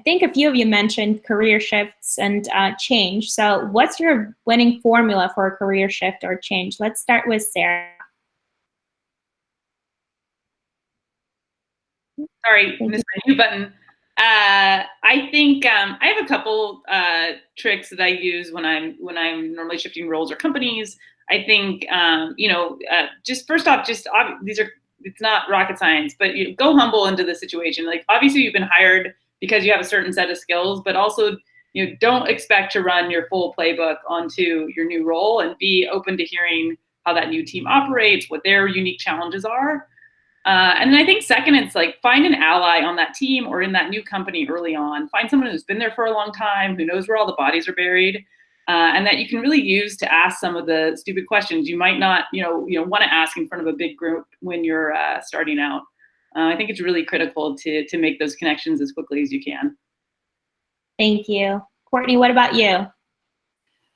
think a few of you mentioned career shifts and change. So what's your winning formula for a career shift or change? Let's start with Sara. Sorry, missed my mute button. I think I have a couple tricks that I use when I'm normally shifting roles or companies. I think just first off, it's not rocket science, but go humble into the situation. Like obviously you've been hired because you have a certain set of skills, but also don't expect to run your full playbook onto your new role, and be open to hearing how that new team operates, what their unique challenges are. And then I think second, it's like find an ally on that team or in that new company early on. Find someone who's been there for a long time, who knows where all the bodies are buried, and that you can really use to ask some of the stupid questions you might not, want to ask in front of a big group when you're starting out. I think it's really critical to make those connections as quickly as you can. Thank you. Courtney, what about you?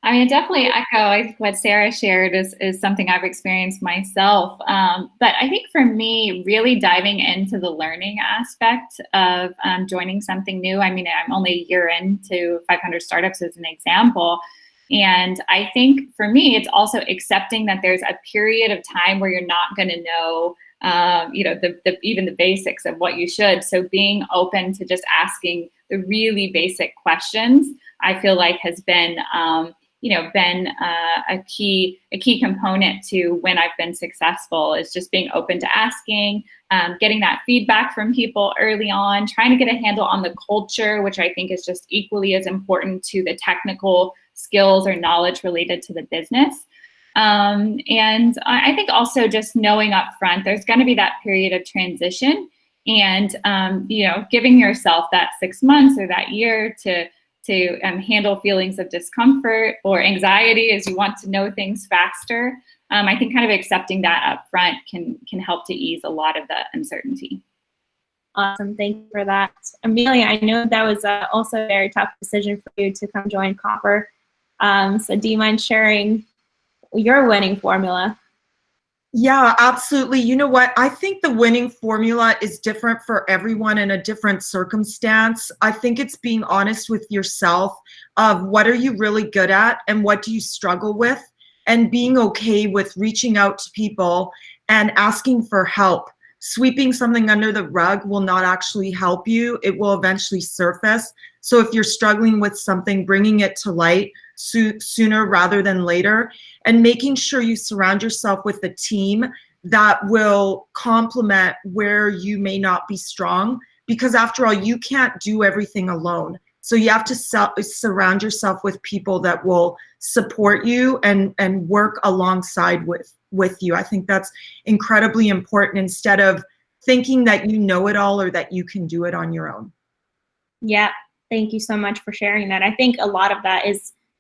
I mean, definitely echo what Sara shared is something I've experienced myself. But I think for me, really diving into the learning aspect of joining something new. I mean, I'm only a year into 500 startups as an example. And I think for me, it's also accepting that there's a period of time where you're not going to know, even the basics of what you should. So being open to just asking the really basic questions, I feel like has been a key component to when I've been successful, is just being open to asking, getting that feedback from people early on, trying to get a handle on the culture, which I think is just equally as important to the technical skills or knowledge related to the business. And I think also just knowing up front, there's going to be that period of transition, and giving yourself that 6 months or that year to handle feelings of discomfort or anxiety as you want to know things faster. I think kind of accepting that up front can help to ease a lot of the uncertainty. Awesome, thank you for that. Emilia, I know that was also a very tough decision for you to come join Copper. So do you mind sharing your winning formula? Yeah, absolutely. You know what? I think the winning formula is different for everyone in a different circumstance. I think it's being honest with yourself of what are you really good at and what do you struggle with, and being okay with reaching out to people and asking for help. Sweeping something under the rug will not actually help you. It will eventually surface. So if you're struggling with something, bringing it to light sooner rather than later, and making sure you surround yourself with a team that will complement where you may not be strong, because after all, you can't do everything alone. So you have to surround yourself with people that will support you and work alongside with you. I think that's incredibly important, instead of thinking that you know it all or that you can do it on your own. Yeah, thank you so much for sharing that. I think a lot of that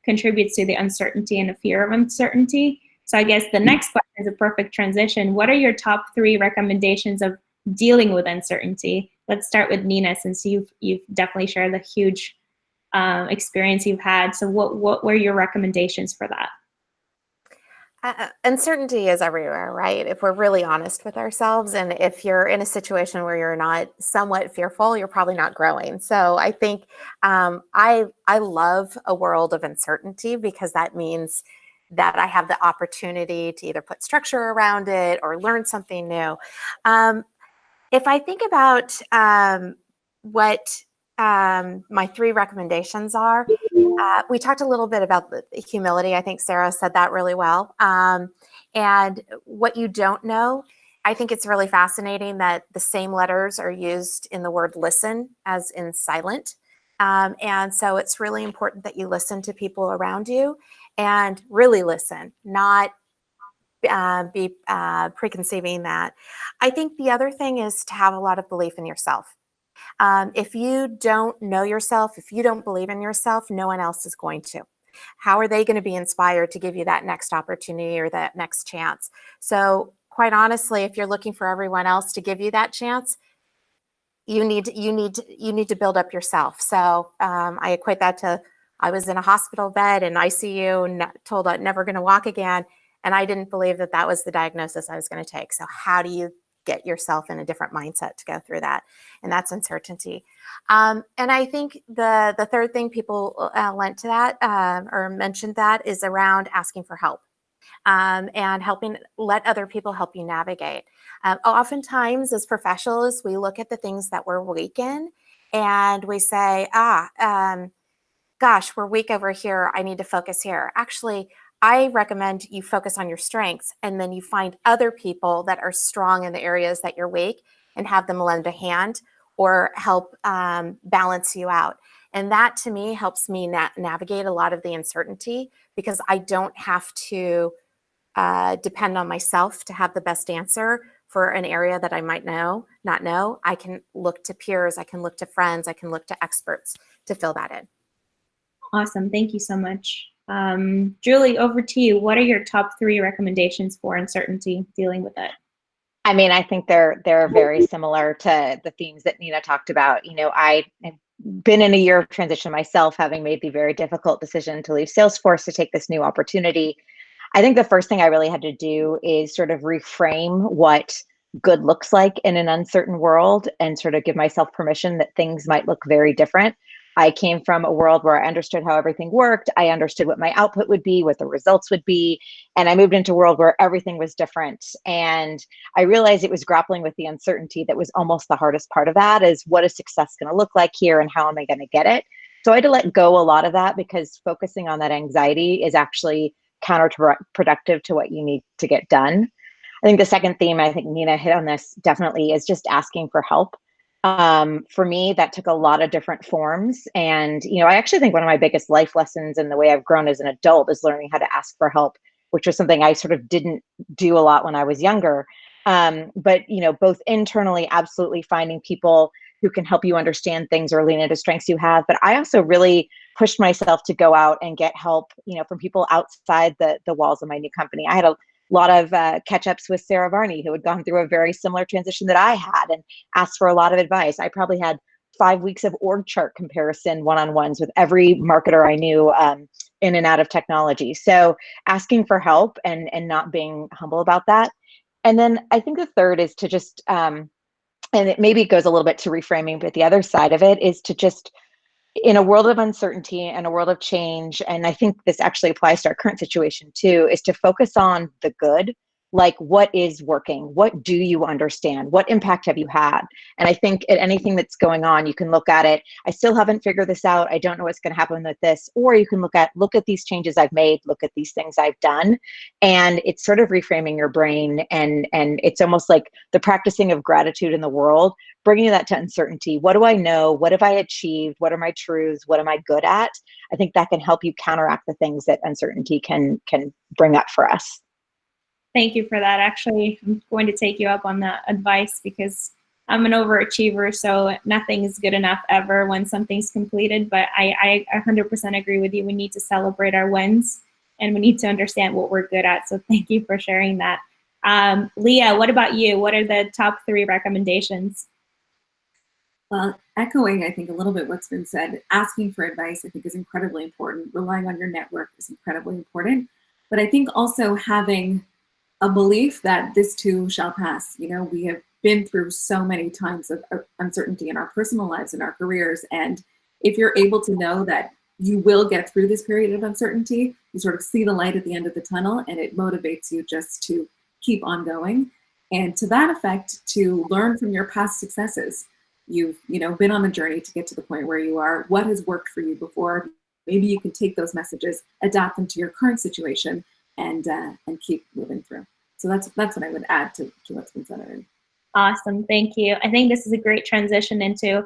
contributes to the uncertainty and the fear of uncertainty. So I guess the next question is a perfect transition. What are your top 3 recommendations of dealing with uncertainty? Let's start with Nina, since you've definitely shared the huge experience you've had. So what were your recommendations for that? Uncertainty is everywhere, right? If we're really honest with ourselves, and if you're in a situation where you're not somewhat fearful, you're probably not growing. So I think I love a world of uncertainty, because that means that I have the opportunity to either put structure around it or learn something new. If I think about what my 3 recommendations are, we talked a little bit about the humility. I think Sara said that really well. And what you don't know, I think it's really fascinating that the same letters are used in the word listen as in silent. And so it's really important that you listen to people around you and really listen, not be preconceiving that. I think the other thing is to have a lot of belief in yourself. If you don't know yourself, if you don't believe in yourself, no one else is going to. How are they going to be inspired to give you that next opportunity or that next chance? So quite honestly, if you're looking for everyone else to give you that chance, you need to build up yourself. So I equate that to, I was in a hospital bed in ICU, told I'm never going to walk again. And I didn't believe that that was the diagnosis I was going to take. So how do you get yourself in a different mindset to go through that. And that's uncertainty. And I think the third thing people lent to that or mentioned that is around asking for help. And let other people help you navigate. Oftentimes as professionals, we look at the things that we're weak in and we say, gosh, we're weak over here. I need to focus here. Actually, I recommend you focus on your strengths and then you find other people that are strong in the areas that you're weak and have them lend a hand or help balance you out. And that to me helps me navigate a lot of the uncertainty because I don't have to depend on myself to have the best answer for an area that I might not know. I can look to peers, I can look to friends, I can look to experts to fill that in. Awesome, thank you so much. Julie, over to you. What are your top 3 recommendations for uncertainty, dealing with it? I mean, I think they're very similar to the themes that Nina talked about. You know, I have been in a year of transition myself, having made the very difficult decision to leave Salesforce to take this new opportunity. I think the first thing I really had to do is sort of reframe what good looks like in an uncertain world and sort of give myself permission that things might look very different. I came from a world where I understood how everything worked. I understood what my output would be, what the results would be. And I moved into a world where everything was different. And I realized it was grappling with the uncertainty that was almost the hardest part of that, is what is success going to look like here and how am I going to get it? So I had to let go a lot of that because focusing on that anxiety is actually counterproductive to what you need to get done. I think the second theme, I think Nina hit on this definitely, is just asking for help. For me, that took a lot of different forms. And, you know, I actually think one of my biggest life lessons in the way I've grown as an adult is learning how to ask for help, which was something I sort of didn't do a lot when I was younger. But, you know, both internally, absolutely finding people who can help you understand things or lean into strengths you have. But I also really pushed myself to go out and get help, you know, from people outside the walls of my new company. I had a lot of catch-ups with Sara, Varni, who had gone through a very similar transition that I had and asked for a lot of advice. I probably had 5 weeks of org chart comparison one-on-ones with every marketer I knew in and out of technology. So asking for help and not being humble about that. And then I think the third is to just, and it maybe goes a little bit to reframing, but the other side of it is to just, in a world of uncertainty and a world of change, and I think this actually applies to our current situation too, is to focus on the good. Like, what is working? What do you understand? What impact have you had? And I think at anything that's going on, you can look at it. I still haven't figured this out. I don't know what's going to happen with this. Or you can look at these changes I've made, look at these things I've done. And it's sort of reframing your brain. And it's almost like the practicing of gratitude in the world, bringing that to uncertainty. What do I know? What have I achieved? What are my truths? What am I good at? I think that can help you counteract the things that uncertainty can bring up for us. Thank you for that. Actually, I'm going to take you up on that advice because I'm an overachiever, so nothing is good enough ever when something's completed. But I 100% agree with you. We need to celebrate our wins and we need to understand what we're good at. So thank you for sharing that. Leah, what about you? What are the top 3 recommendations? Well, echoing, I think, a little bit what's been said, asking for advice, I think, is incredibly important. Relying on your network is incredibly important. But I think also having a belief that this too shall pass. You know, we have been through so many times of uncertainty in our personal lives and our careers. And if you're able to know that you will get through this period of uncertainty, you sort of see the light at the end of the tunnel, and it motivates you just to keep on going. And to that effect, to learn from your past successes. You've, you know, been on a journey to get to the point where you are. What has worked for you before? Maybe you can take those messages, adapt them to your current situation, and keep moving through. So that's what I would add to what's been said already. Awesome, thank you. I think this is a great transition into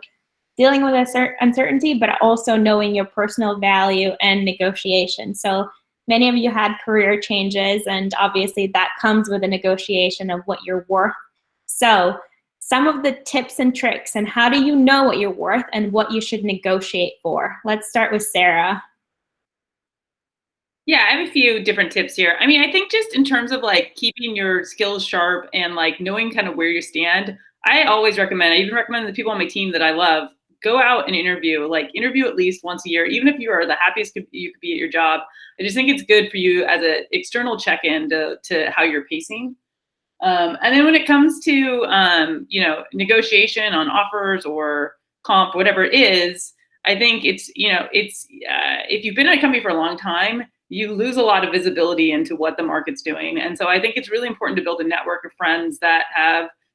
dealing with uncertainty, but also knowing your personal value and negotiation. So many of you had career changes, and obviously that comes with a negotiation of what you're worth. So some of the tips and tricks, and how do you know what you're worth and what you should negotiate for? Let's start with Sara. Yeah, I have a few different tips here. I mean, I think just in terms of like keeping your skills sharp and like knowing kind of where you stand, I always recommend, I even recommend the people on my team that I love, go out and interview at least once a year, even if you are the happiest you could be at your job. I just think it's good for you as an external check-in to how you're pacing. And then when it comes to, you know, negotiation on offers or comp, whatever it is, I think it's, you know, it's, if you've been in a company for a long time, you lose a lot of visibility into what the market's doing. And so I think it's really important to build a network of friends that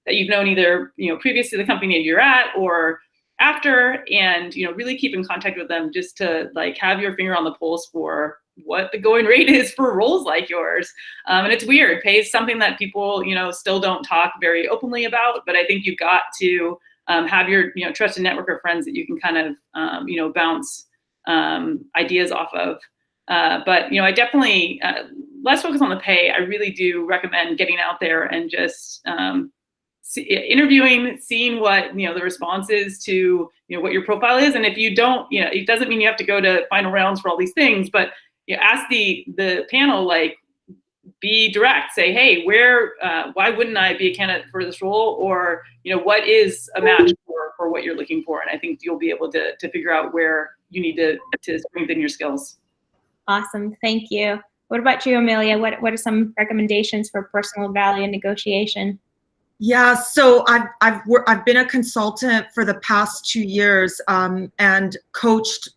you've known either, you know, previous to the company you're at or after, and, you know, really keep in contact with them just to like have your finger on the pulse for what the going rate is for roles like yours. And it's weird. Pay is something that people, you know, still don't talk very openly about, but I think you've got to have your, you know, trusted network of friends that you can kind of, you know, bounce ideas off of. But, you know, I definitely, less focus on the pay. I really do recommend getting out there and just interviewing, seeing what, you know, the response is to, you know, what your profile is. And if you don't, you know, it doesn't mean you have to go to final rounds for all these things, but you ask the panel, like, be direct, say, hey, why wouldn't I be a candidate for this role? Or, you know, what is a match for what you're looking for? And I think you'll be able to figure out where you need to strengthen your skills. Awesome, thank you. What about you, Emilia? What are some recommendations for personal value negotiation? Yeah, so I've been a consultant for the past 2 years and coached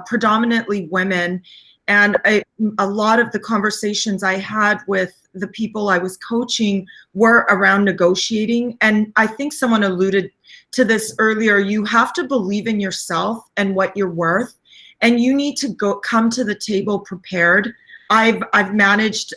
predominantly women. And a lot of the conversations I had with the people I was coaching were around negotiating. And I think someone alluded to this earlier. You have to believe in yourself and what you're worth, and you need to come to the table prepared. I've managed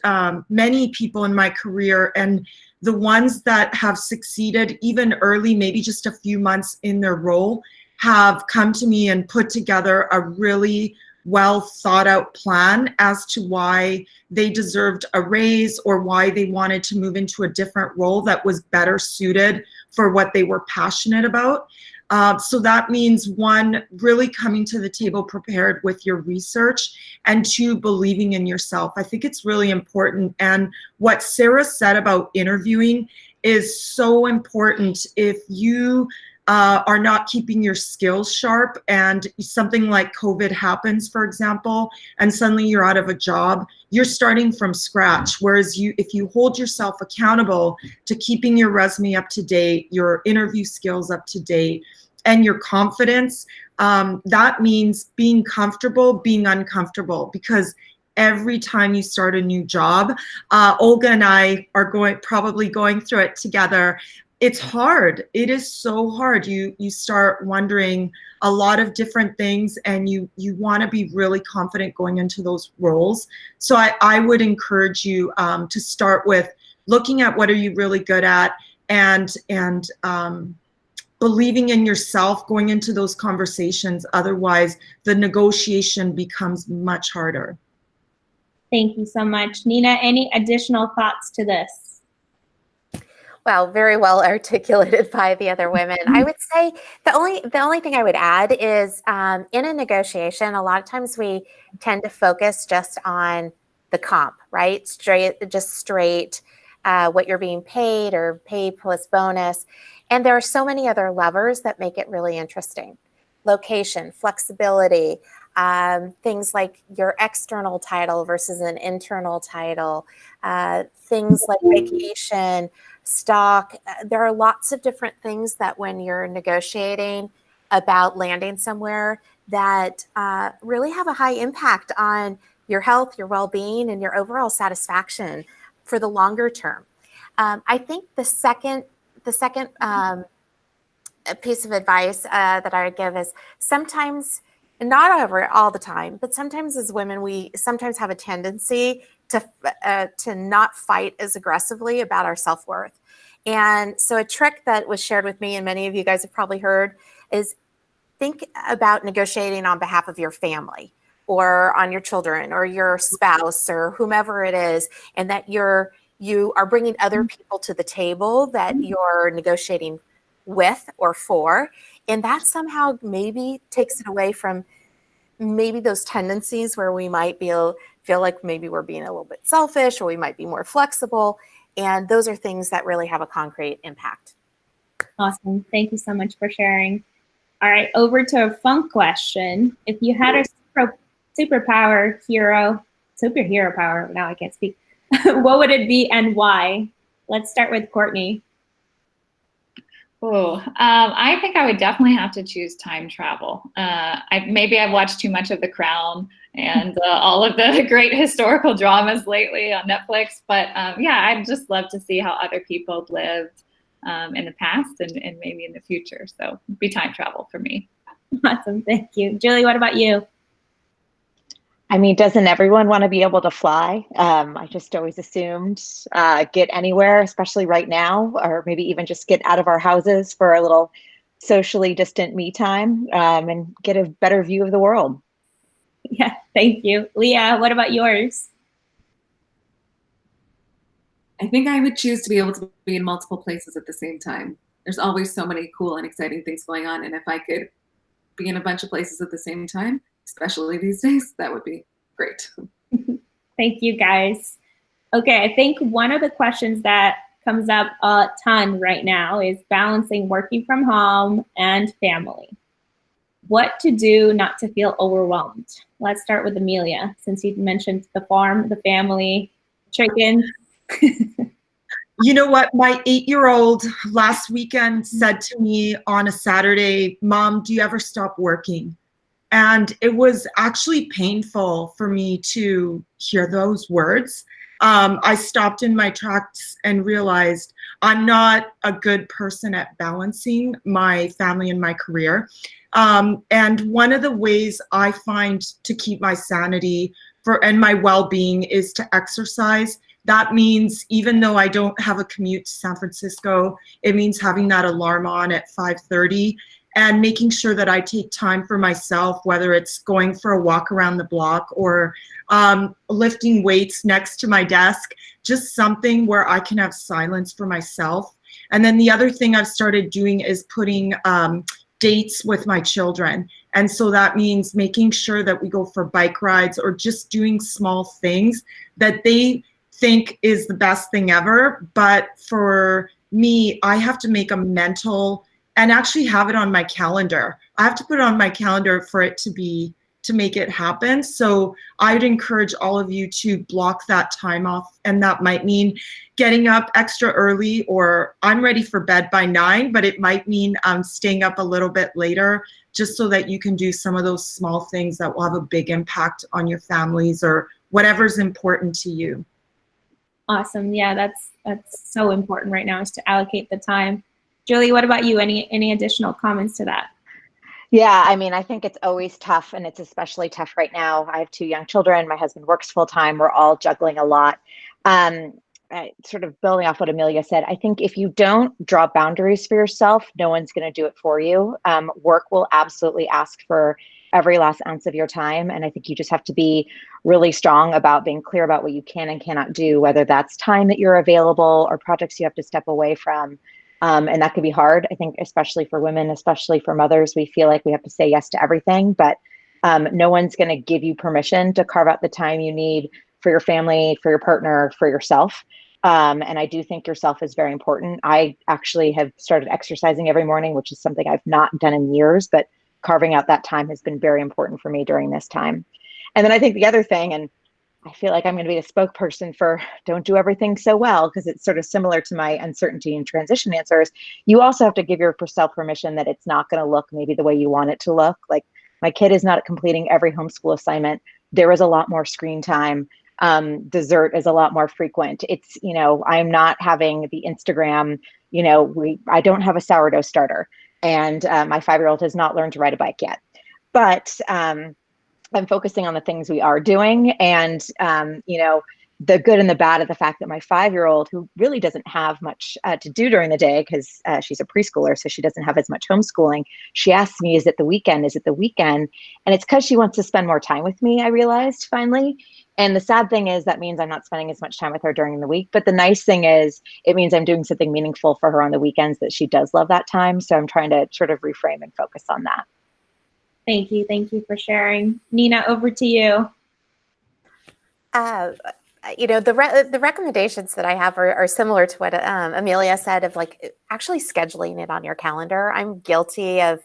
many people in my career, and the ones that have succeeded even early, maybe just a few months in their role, have come to me and put together a really well thought out plan as to why they deserved a raise or why they wanted to move into a different role that was better suited for what they were passionate about. So that means, one, really coming to the table prepared with your research, and two, believing in yourself. I think it's really important. And what Sara said about interviewing is so important. If you are not keeping your skills sharp and something like COVID happens, for example, and suddenly you're out of a job, you're starting from scratch. Whereas if you hold yourself accountable to keeping your resume up to date, your interview skills up to date, and your confidence, that means being comfortable, being uncomfortable, because every time you start a new job, Olga and I are probably going through it together. It's hard. It is so hard. You start wondering a lot of different things, and you want to be really confident going into those roles. So I would encourage you to start with looking at what are you really good at, and believing in yourself going into those conversations. Otherwise, the negotiation becomes much harder. Thank you so much. Nina, any additional thoughts to this? Well, very well articulated by the other women. I would say the only thing I would add is in a negotiation, a lot of times we tend to focus just on the comp, right? Straight what you're being paid, or pay plus bonus. And there are so many other levers that make it really interesting. Location, flexibility, things like your external title versus an internal title, things like vacation, stock. There are lots of different things that when you're negotiating about landing somewhere that really have a high impact on your health, your well-being, and your overall satisfaction for the longer term. I think the second piece of advice that I would give is sometimes, not all the time, but sometimes as women, we sometimes have a tendency to not fight as aggressively about our self-worth. And so a trick that was shared with me, and many of you guys have probably heard, is think about negotiating on behalf of your family or on your children or your spouse or whomever it is, and that you are bringing other people to the table that you're negotiating with or for, and that somehow maybe takes it away from maybe those tendencies where we might feel like maybe we're being a little bit selfish, or we might be more flexible, and those are things that really have a concrete impact. Awesome. Thank you so much for sharing. All right, over to a fun question. If you had a superhero power, now I can't speak, what would it be and why? Let's start with Courtney. Oh, I think I would definitely have to choose time travel. Maybe I've watched too much of The Crown and all of the great historical dramas lately on Netflix. But yeah, I'd just love to see how other people lived in the past and maybe in the future. So it'd be time travel for me. Awesome, thank you. Julie, what about you? I mean, doesn't everyone want to be able to fly? I just always assumed get anywhere, especially right now, or maybe even just get out of our houses for a little socially distant me time and get a better view of the world. Yeah, thank you. Leah, what about yours? I think I would choose to be able to be in multiple places at the same time. There's always so many cool and exciting things going on. And if I could be in a bunch of places at the same time, especially these days, that would be great. Thank you, guys. Okay, I think one of the questions that comes up a ton right now is balancing working from home and family. What to do not to feel overwhelmed? Let's start with Emilia, since you mentioned the farm, the family, chickens. You know what? My 8-year-old last weekend said to me on a Saturday, "Mom, do you ever stop working?" And it was actually painful for me to hear those words. I stopped in my tracks and realized I'm not a good person at balancing my family and my career. And one of the ways I find to keep my sanity and my well-being is to exercise. That means even though I don't have a commute to San Francisco, it means having that alarm on at 5:30 and making sure that I take time for myself, whether it's going for a walk around the block or lifting weights next to my desk, just something where I can have silence for myself. And then the other thing I've started doing is putting dates with my children. And so that means making sure that we go for bike rides or just doing small things that they think is the best thing ever. But for me, I have to make a mental and actually have it on my calendar. I have to put it on my calendar for it to make it happen. So I'd encourage all of you to block that time off. And that might mean getting up extra early, or I'm ready for bed by 9, but it might mean staying up a little bit later, just so that you can do some of those small things that will have a big impact on your families or whatever's important to you. Awesome. Yeah, that's so important right now, is to allocate the time. Julie, what about you? Any additional comments to that? Yeah, I mean, I think it's always tough, and it's especially tough right now. I have 2 young children. My husband works full time. We're all juggling a lot. Sort of building off what Emilia said, I think if you don't draw boundaries for yourself, no one's going to do it for you. Work will absolutely ask for every last ounce of your time. And I think you just have to be really strong about being clear about what you can and cannot do, whether that's time that you're available or projects you have to step away from. And that can be hard, I think, especially for women, especially for mothers. We feel like we have to say yes to everything, but no one's going to give you permission to carve out the time you need for your family, for your partner, for yourself. And I do think yourself is very important. I actually have started exercising every morning, which is something I've not done in years, but carving out that time has been very important for me during this time. And then I think the other thing, and I feel like I'm going to be a spokesperson for don't do everything so well, because it's sort of similar to my uncertainty and transition answers. You also have to give yourself permission that it's not going to look maybe the way you want it to look. Like, my kid is not completing every homeschool assignment. There is a lot more screen time. Dessert is a lot more frequent. It's, I'm not having the Instagram, I don't have a sourdough starter, and my 5-year-old has not learned to ride a bike yet. But I'm focusing on the things we are doing, and the good and the bad of the fact that my 5-year-old, who really doesn't have much to do during the day because she's a preschooler, so she doesn't have as much homeschooling, she asks me, is it the weekend? Is it the weekend? And it's because she wants to spend more time with me, I realized finally. And the sad thing is that means I'm not spending as much time with her during the week. But the nice thing is it means I'm doing something meaningful for her on the weekends that she does love that time. So I'm trying to sort of reframe and focus on that. Thank you. Thank you for sharing. Nina, over to you. The recommendations that I have are similar to what Emilia said, of like actually scheduling it on your calendar. I'm guilty of,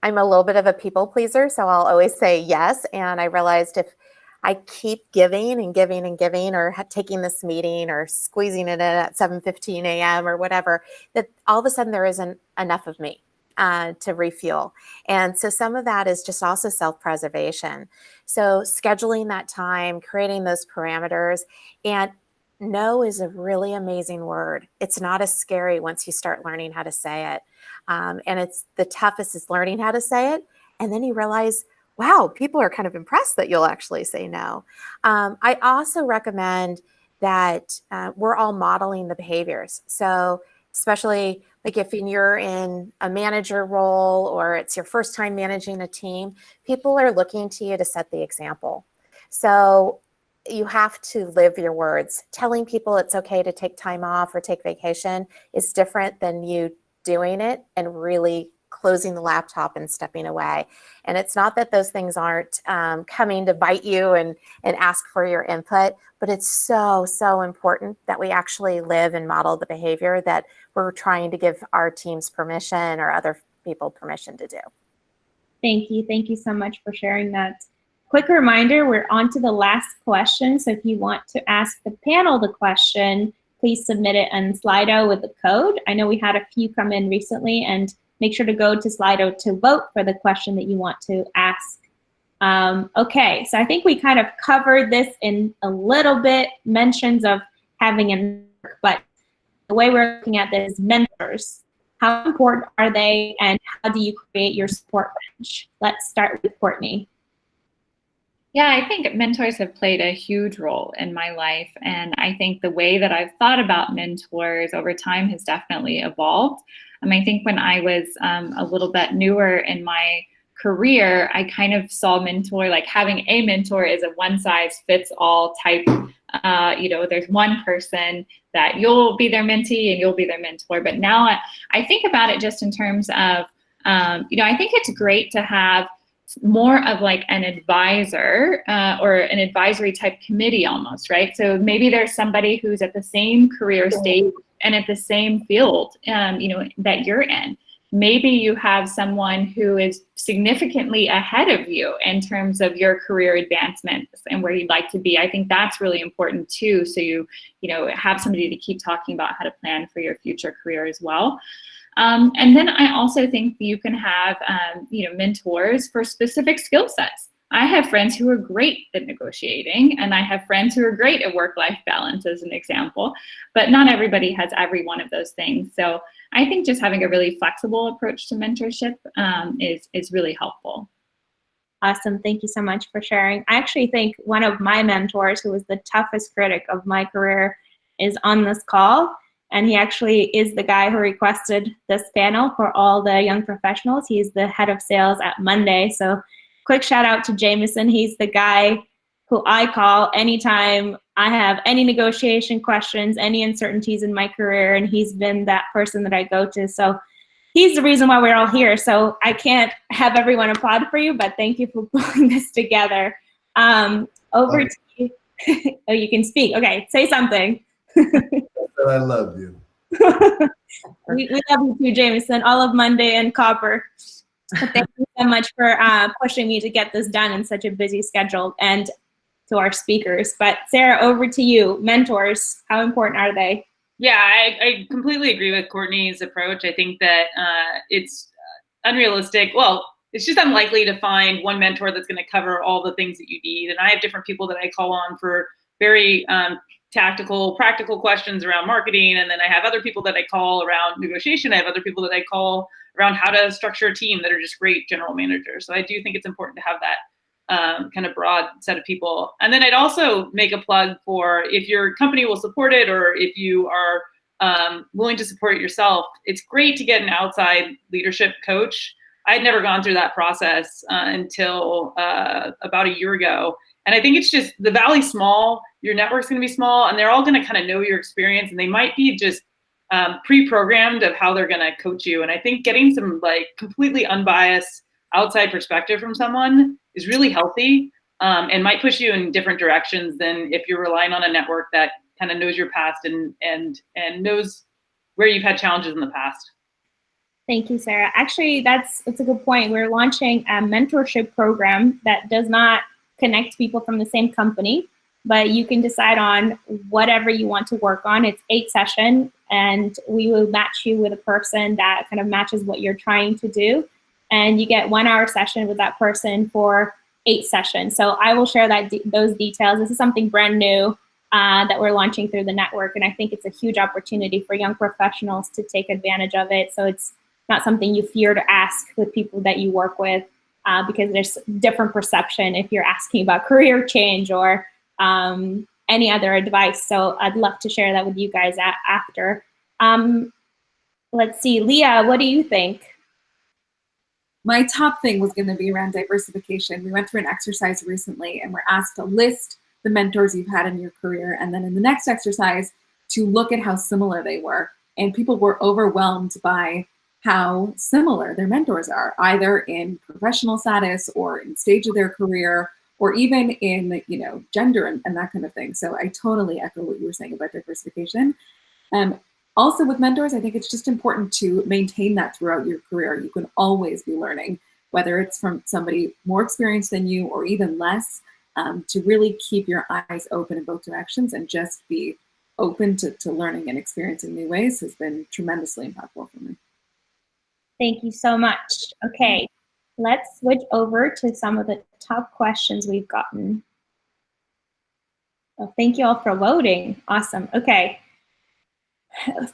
I'm a little bit of a people pleaser, so I'll always say yes. And I realized if I keep giving and giving and giving, or taking this meeting or squeezing it in at 7:15 a.m. or whatever, that all of a sudden there isn't enough of me to refuel. And so some of that is just also self-preservation. So scheduling that time, creating those parameters, and no is a really amazing word. It's not as scary once you start learning how to say it. And it's the toughest is learning how to say it. And then you realize, wow, people are kind of impressed that you'll actually say no. I also recommend that we're all modeling the behaviors. So especially like if you're in a manager role or it's your first time managing a team, people are looking to you to set the example. So you have to live your words. Telling people it's okay to take time off or take vacation is different than you doing it and really closing the laptop and stepping away. And it's not that those things aren't coming to bite you and ask for your input, but it's so, so important that we actually live and model the behavior that we're trying to give our teams permission or other people permission to do. Thank you. Thank you so much for sharing that. Quick reminder, we're on to the last question. So if you want to ask the panel the question, please submit it on Slido with the code. I know we had a few come in recently, and make sure to go to Slido to vote for the question that you want to ask. Okay, so I think we kind of covered this in a little bit, mentions of having a network, but the way we're looking at this is mentors. How important are they, and how do you create your support bench? Let's start with Courtney. Yeah, I think mentors have played a huge role in my life. And I think the way that I've thought about mentors over time has definitely evolved. I think when I was a little bit newer in my career, I kind of saw mentor, like having a mentor is a one size fits all type. There's one person that you'll be their mentee and you'll be their mentor. But now I think about it just in terms of, I think it's great to have more of like an advisor or an advisory type committee almost, right? So maybe there's somebody who's at the same career stage and at the same field, that you're in. Maybe you have someone who is significantly ahead of you in terms of your career advancements and where you'd like to be. I think that's really important too. So you have somebody to keep talking about how to plan for your future career as well. And then I also think you can have, mentors for specific skill sets. I have friends who are great at negotiating, and I have friends who are great at work-life balance, as an example, but not everybody has every one of those things. So I think just having a really flexible approach to mentorship is really helpful. Awesome. Thank you so much for sharing. I actually think one of my mentors, who was the toughest critic of my career, is on this call. And he actually is the guy who requested this panel for all the young professionals. He's the head of sales at Monday. So quick shout out to Jameson. He's the guy who I call anytime I have any negotiation questions, any uncertainties in my career, and he's been that person that I go to. So he's the reason why we're all here. So I can't have everyone applaud for you, but thank you for pulling this together. Over to you. Oh, you can speak. Okay, say something. I love you. we love you too, Jameson. All of Monday and Copper. Thank you so much for pushing me to get this done in such a busy schedule, and to our speakers. But Sara, over to you. Mentors, how important are they? Yeah, I completely agree with Courtney's approach. I think that it's unrealistic. Well, it's just unlikely to find one mentor that's going to cover all the things that you need. And I have different people that I call on for very tactical, practical questions around marketing. And then I have other people that I call around negotiation. I have other people that I call around how to structure a team that are just great general managers. So I do think it's important to have that kind of broad set of people. And then I'd also make a plug for, if your company will support it, or if you are willing to support it yourself, it's great to get an outside leadership coach. I had never gone through that process until about a year ago. And I think it's just, the valley's small, your network's gonna be small, and they're all gonna kind of know your experience, and they might be just pre-programmed of how they're gonna coach you. And I think getting some like completely unbiased outside perspective from someone is really healthy, and might push you in different directions than if you're relying on a network that kind of knows your past and knows where you've had challenges in the past. Thank you, Sara. Actually, it's a good point. We're launching a mentorship program that does not connect people from the same company, but you can decide on whatever you want to work on. It's 8 sessions, and we will match you with a person that kind of matches what you're trying to do. And you get 1 hour session with that person for 8 sessions. So I will share those details. This is something brand new that we're launching through the network. And I think it's a huge opportunity for young professionals to take advantage of it. So it's not something you fear to ask with people that you work with, because there's different perception if you're asking about career change or any other advice. So I'd love to share that with you guys after. Let's see, Leah, what do you think? My top thing was going to be around diversification. We went through an exercise recently and we're asked to list the mentors you've had in your career, and then in the next exercise to look at how similar they were. And people were overwhelmed by how similar their mentors are, either in professional status or in stage of their career, or even in, you know, gender and that kind of thing. So I totally echo what you were saying about diversification. Also with mentors, I think it's just important to maintain that throughout your career. You can always be learning, whether it's from somebody more experienced than you or even less, to really keep your eyes open in both directions and just be open to learning and experiencing new ways has been tremendously impactful for me. Thank you so much. Okay, let's switch over to some of the top questions we've gotten. Oh, thank you all for loading. Awesome. Okay.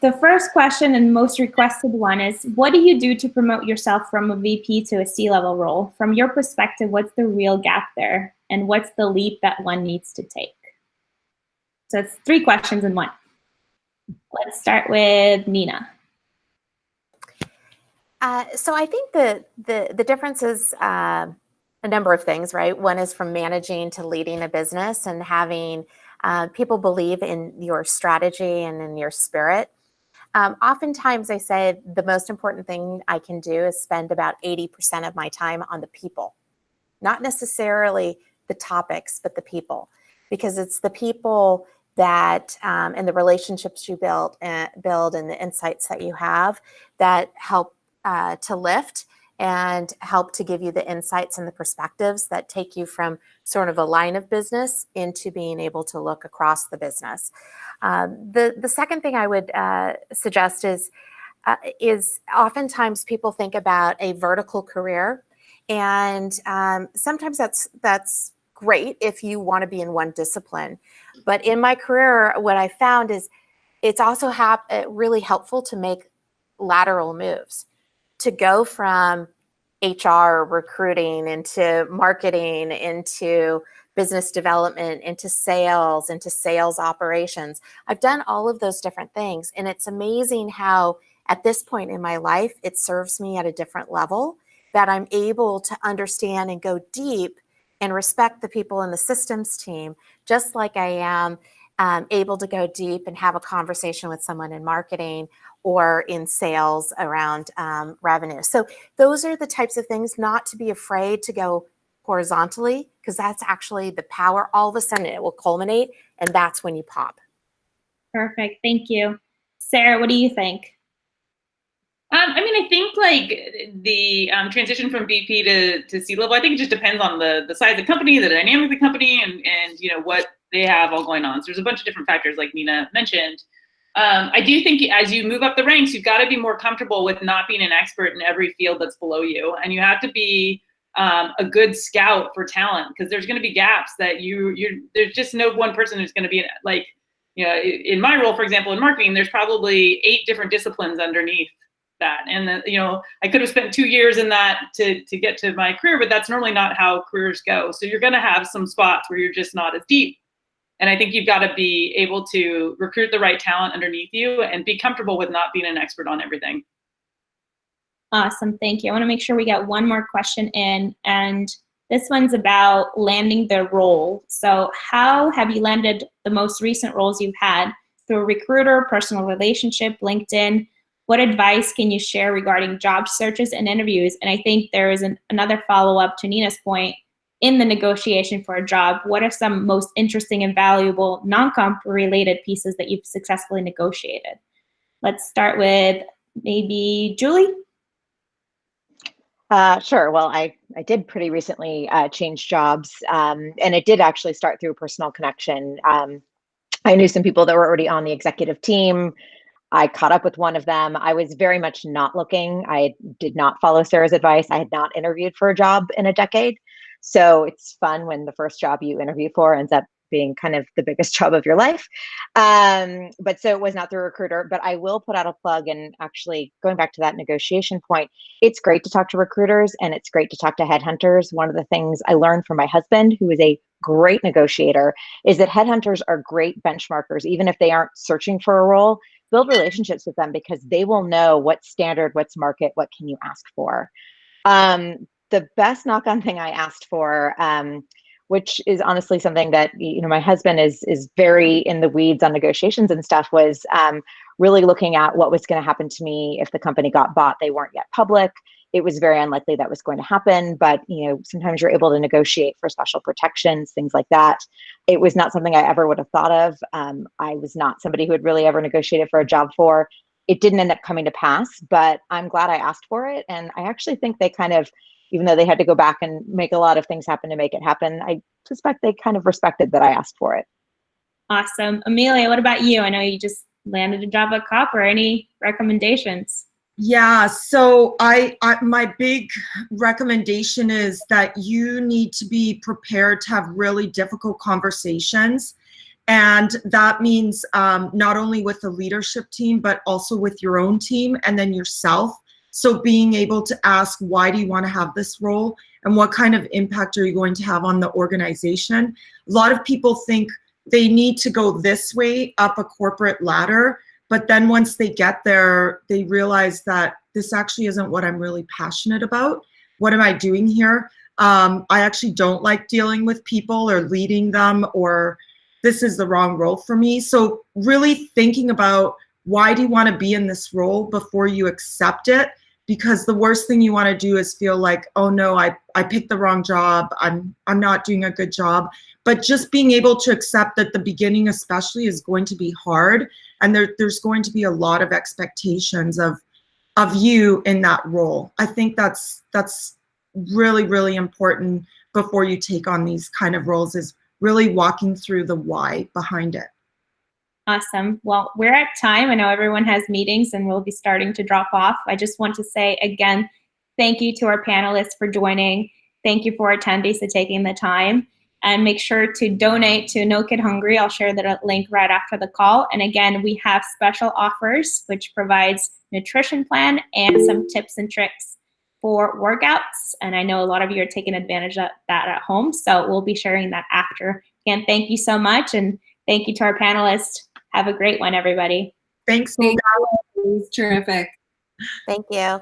The first question and most requested one is, what do you do to promote yourself from a VP to a C-level role? From your perspective, what's the real gap there? And what's the leap that one needs to take? So it's 3 questions in one. Let's start with Nina. So I think the difference is a number of things, right? One is from managing to leading a business and having people believe in your strategy and in your spirit. Oftentimes I say the most important thing I can do is spend about 80% of my time on the people, not necessarily the topics, but the people, because it's the people that and the relationships you build and the insights that you have that help to lift and help to give you the insights and the perspectives that take you from sort of a line of business into being able to look across the business. The second thing I would suggest is oftentimes people think about a vertical career, and sometimes that's great if you want to be in one discipline. But in my career, what I found is it's also really helpful to make lateral moves, to go from HR, recruiting, into marketing, into business development, into sales operations. I've done all of those different things. And it's amazing how at this point in my life, it serves me at a different level, that I'm able to understand and go deep and respect the people in the systems team, just like I am able to go deep and have a conversation with someone in marketing or in sales around revenue. So those are the types of things, not to be afraid to go horizontally, because that's actually the power. All of a sudden it will culminate, and that's when you pop. Perfect. Thank you. Sara, what do you think? I mean, I think like the transition from VP to C-level, I think it just depends on the size of the company, the dynamic of the company, and you know what they have all going on. So there's a bunch of different factors, like Nina mentioned. I do think as you move up the ranks, you've got to be more comfortable with not being an expert in every field that's below you, and you have to be a good scout for talent, because there's going to be gaps that there's just no one person who's going to be like, you know, in my role, for example, in marketing, there's probably 8 different disciplines underneath that. And you know, I could have spent 2 years in that to get to my career, but that's normally not how careers go. So you're going to have some spots where you're just not as deep. And I think you've got to be able to recruit the right talent underneath you and be comfortable with not being an expert on everything. Awesome. Thank you. I want to make sure we get one more question in, and this one's about landing the role. So how have you landed the most recent roles you've had? Through a recruiter, personal relationship, LinkedIn? What advice can you share regarding job searches and interviews? And I think there is another follow-up to Nina's point. In the negotiation for a job, what are some most interesting and valuable non-comp related pieces that you've successfully negotiated? Let's start with maybe Julie. Sure. Well, I did pretty recently change jobs, and it did actually start through a personal connection. I knew some people that were already on the executive team. I caught up with one of them. I was very much not looking. I did not follow Sarah's advice. I had not interviewed for a job in a decade. So it's fun when the first job you interview for ends up being kind of the biggest job of your life. But so it was not through a recruiter, but I will put out a plug. And actually going back to that negotiation point, it's great to talk to recruiters and it's great to talk to headhunters. One of the things I learned from my husband, who is a great negotiator, is that headhunters are great benchmarkers. Even if they aren't searching for a role, build relationships with them because they will know what's standard, what's market, what can you ask for. The best knock-on thing I asked for, which is honestly something that, you know, my husband is very in the weeds on negotiations and stuff, was really looking at what was going to happen to me if the company got bought. They weren't yet public. It was very unlikely that was going to happen, but you know, sometimes you're able to negotiate for special protections, things like that. It was not something I ever would have thought of. I was not somebody who had really ever negotiated for a job for. It didn't end up coming to pass, but I'm glad I asked for it. And I actually think they kind of, even though they had to go back and make a lot of things happen to make it happen, I suspect they kind of respected that I asked for it. Awesome. Emilia, what about you? I know you just landed a job at Copper. Any recommendations? Yeah, so I my big recommendation is that you need to be prepared to have really difficult conversations. And that means not only with the leadership team, but also with your own team and then yourself. So being able to ask, why do you want to have this role? And what kind of impact are you going to have on the organization? A lot of people think they need to go this way up a corporate ladder. But then once they get there, they realize that this actually isn't what I'm really passionate about. What am I doing here? I actually don't like dealing with people or leading them, or this is the wrong role for me. So really thinking about, why do you want to be in this role before you accept it? Because the worst thing you want to do is feel like, oh no, I picked the wrong job. I'm not doing a good job. But just being able to accept that the beginning especially is going to be hard, and there's going to be a lot of expectations of you in that role. I think that's really, really important before you take on these kind of roles, is really walking through the why behind it. Awesome. Well, we're at time. I know everyone has meetings and we'll be starting to drop off. I just want to say again, thank you to our panelists for joining. Thank you for attendees for taking the time. And make sure to donate to No Kid Hungry. I'll share the link right after the call. And again, we have special offers, which provides nutrition plan and some tips and tricks for workouts. And I know a lot of you are taking advantage of that at home. So we'll be sharing that after. Again, thank you so much. And thank you to our panelists. Have a great one, everybody. Thanks. Thank you. It was terrific. Thank you.